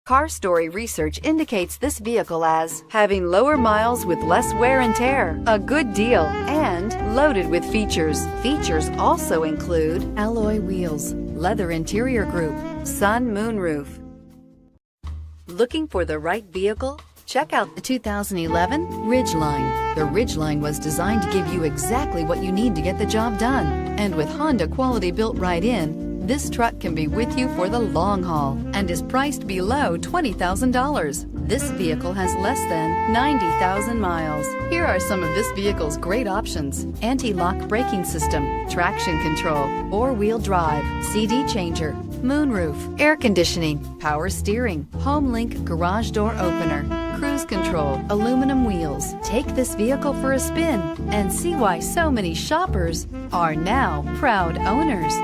Car Story research indicates this vehicle as having lower miles with less wear and tear, a good deal, and loaded with features. Features also include alloy wheels, leather interior group, sun moonroof. Looking for the right vehicle? Check out the 2011 Ridgeline. The Ridgeline was designed to give you exactly what you need to get the job done. And with Honda quality built right in, this truck can be with you for the long haul and is priced below $20,000. This vehicle has less than 90,000 miles. Here are some of this vehicle's great options: anti-lock braking system, traction control, four-wheel drive, CD changer, moonroof, air conditioning, power steering, HomeLink garage door opener, cruise control, aluminum wheels. Take this vehicle for a spin and see why so many shoppers are now proud owners.